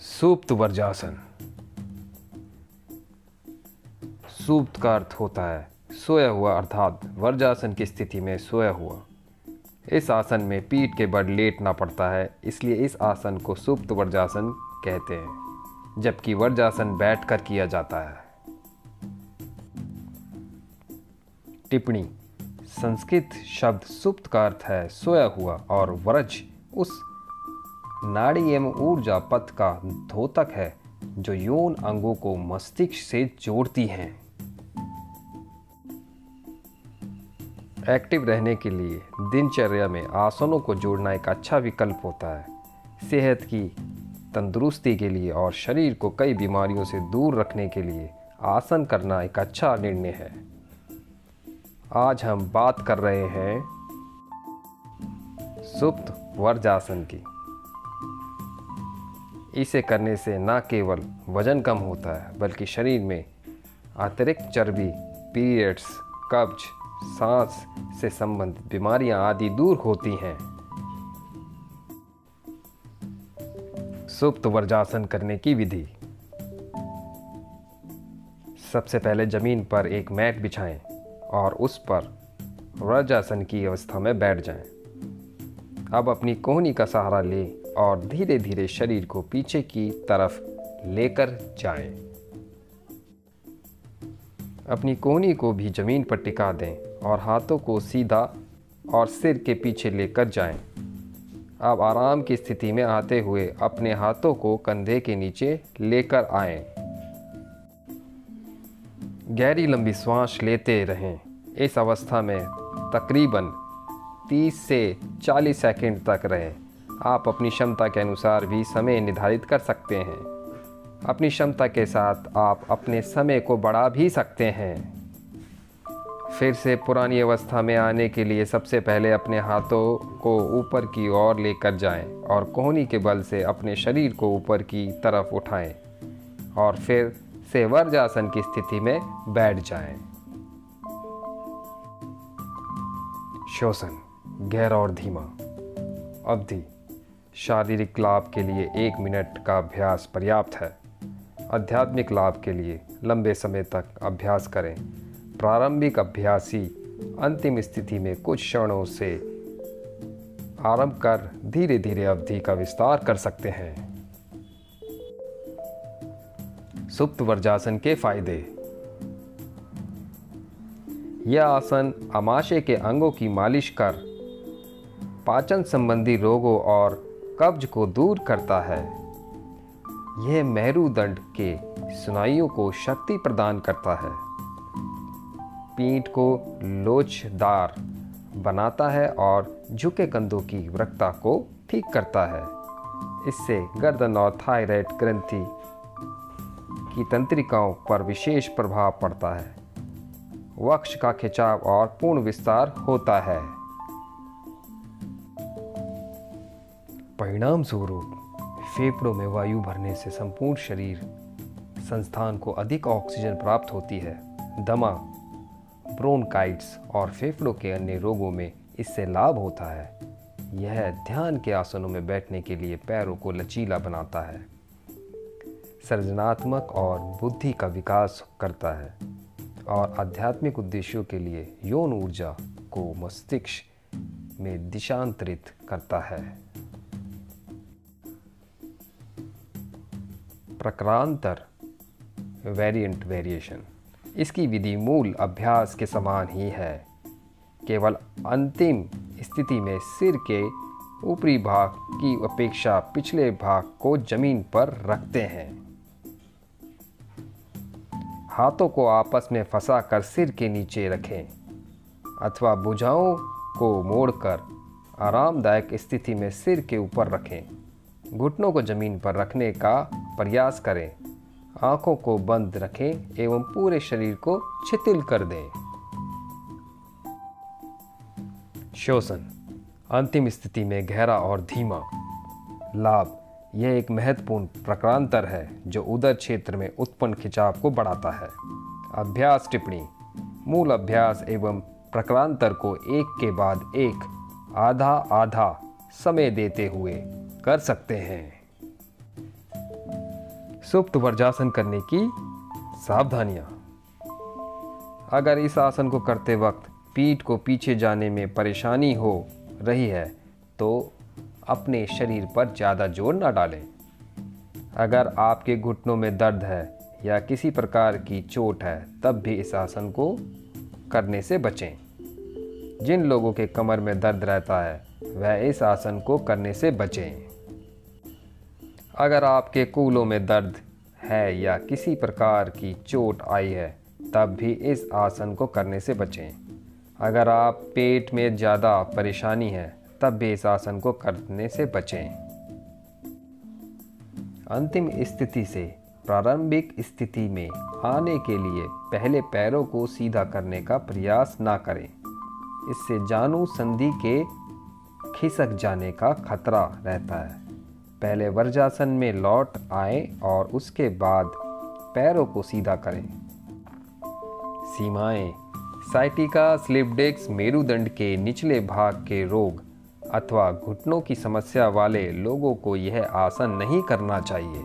सुप्त वर्जासन। सुप्त का अर्थ होता है सोया हुआ, अर्थात वर्जासन की स्थिति में सोया हुआ। इस आसन में पीठ के बल लेटना पड़ता है, इसलिए इस आसन को सुप्त वर्जासन कहते हैं, जबकि वर्जासन बैठकर किया जाता है। टिप्पणी। संस्कृत शब्द सुप्त का अर्थ है सोया हुआ और वर्ज उस नाड़ी एवं ऊर्जा पथ का द्योतक है जो यौन अंगों को मस्तिष्क से जोड़ती हैं। एक्टिव रहने के लिए दिनचर्या में आसनों को जोड़ना एक अच्छा विकल्प होता है। सेहत की तंदुरुस्ती के लिए और शरीर को कई बीमारियों से दूर रखने के लिए आसन करना एक अच्छा निर्णय है। आज हम बात कर रहे हैं सुप्त वर्जासन की। इसे करने से न केवल वजन कम होता है, बल्कि शरीर में अतिरिक्त चर्बी, पीरियड्स, कब्ज, सांस से संबंधित बीमारियां आदि दूर होती हैं। सुप्त वर्जासन करने की विधि। सबसे पहले जमीन पर एक मैट बिछाएं और उस पर वर्जासन की अवस्था में बैठ जाएं। अब अपनी कोहनी का सहारा लें और धीरे धीरे शरीर को पीछे की तरफ लेकर जाएं। अपनी कोहनी को भी जमीन पर टिका दें और हाथों को सीधा और सिर के पीछे लेकर जाएं। अब आराम की स्थिति में आते हुए अपने हाथों को कंधे के नीचे लेकर आएं। गहरी लंबी सांस लेते रहें। इस अवस्था में तकरीबन 30 से 40 सेकंड तक रहें। आप अपनी क्षमता के अनुसार भी समय निर्धारित कर सकते हैं। अपनी क्षमता के साथ आप अपने समय को बढ़ा भी सकते हैं। फिर से पुरानी अवस्था में आने के लिए सबसे पहले अपने हाथों को ऊपर की ओर लेकर जाएं और कोहनी के बल से अपने शरीर को ऊपर की तरफ उठाएं और फिर से वर्जासन की स्थिति में बैठ जाएं। श्वसन गहरा और धीमा। अवधि शारीरिक लाभ के लिए 1 मिनट का अभ्यास पर्याप्त है। आध्यात्मिक लाभ के लिए लंबे समय तक अभ्यास करें। प्रारंभिक अभ्यासी अंतिम स्थिति में कुछ क्षणों से आरंभ कर धीरे धीरे अवधि का विस्तार कर सकते हैं। सुप्त वर्जासन के फायदे। यह आसन आमाशय के अंगों की मालिश कर पाचन संबंधी रोगों और कब्ज को दूर करता है। यह मेरुदंड के स्नायुओं को शक्ति प्रदान करता है। पीठ को लोचदार बनाता है और झुके कंधों की वक्रता को ठीक करता है। इससे गर्दन और थायराइड ग्रंथि की तंत्रिकाओं पर विशेष प्रभाव पड़ता है। वक्ष का खिंचाव और पूर्ण विस्तार होता है। परिणाम स्वरूप फेफड़ों में वायु भरने से संपूर्ण शरीर संस्थान को अधिक ऑक्सीजन प्राप्त होती है। दमा, ब्रोंकाइटिस और फेफड़ों के अन्य रोगों में इससे लाभ होता है। यह ध्यान के आसनों में बैठने के लिए पैरों को लचीला बनाता है। सृजनात्मक और बुद्धि का विकास करता है और आध्यात्मिक उद्देश्यों के लिए यौन ऊर्जा को मस्तिष्क में दिशांतरित करता है। प्रकारांतर वेरिएंट वेरिएशन। इसकी विधि मूल अभ्यास के समान ही है, केवल अंतिम स्थिति में सिर के ऊपरी भाग की अपेक्षा पिछले भाग को जमीन पर रखते हैं। हाथों को आपस में फंसाकर सिर के नीचे रखें अथवा भुजाओं को मोड़कर आरामदायक स्थिति में सिर के ऊपर रखें। घुटनों को जमीन पर रखने का प्रयास करें। आंखों को बंद रखें एवं पूरे शरीर को शिथिल कर दें। श्वसन अंतिम स्थिति में गहरा और धीमा। लाभ। यह एक महत्वपूर्ण प्रकारांतर है जो उदर क्षेत्र में उत्पन्न खिंचाव को बढ़ाता है। अभ्यास टिप्पणी। मूल अभ्यास एवं प्रकारांतर को एक के बाद एक आधा आधा समय देते हुए कर सकते हैं। सुप्त वर्जासन करने की सावधानियां। अगर इस आसन को करते वक्त पीठ को पीछे जाने में परेशानी हो रही है तो अपने शरीर पर ज़्यादा जोर न डालें। अगर आपके घुटनों में दर्द है या किसी प्रकार की चोट है तब भी इस आसन को करने से बचें। जिन लोगों के कमर में दर्द रहता है वह इस आसन को करने से बचें। अगर आपके कूल्हों में दर्द है या किसी प्रकार की चोट आई है तब भी इस आसन को करने से बचें। अगर आप पेट में ज़्यादा परेशानी है तब भी इस आसन को करने से बचें। अंतिम स्थिति से प्रारंभिक स्थिति में आने के लिए पहले पैरों को सीधा करने का प्रयास ना करें। इससे जानु संधि के खिसक जाने का खतरा रहता है। पहले वर्जासन में लौट आएं और उसके बाद पैरों को सीधा करें। सीमाएं। साइटिका स्लिप डिस्क मेरुदंड के निचले भाग के रोग अथवा घुटनों की समस्या वाले लोगों को यह आसन नहीं करना चाहिए।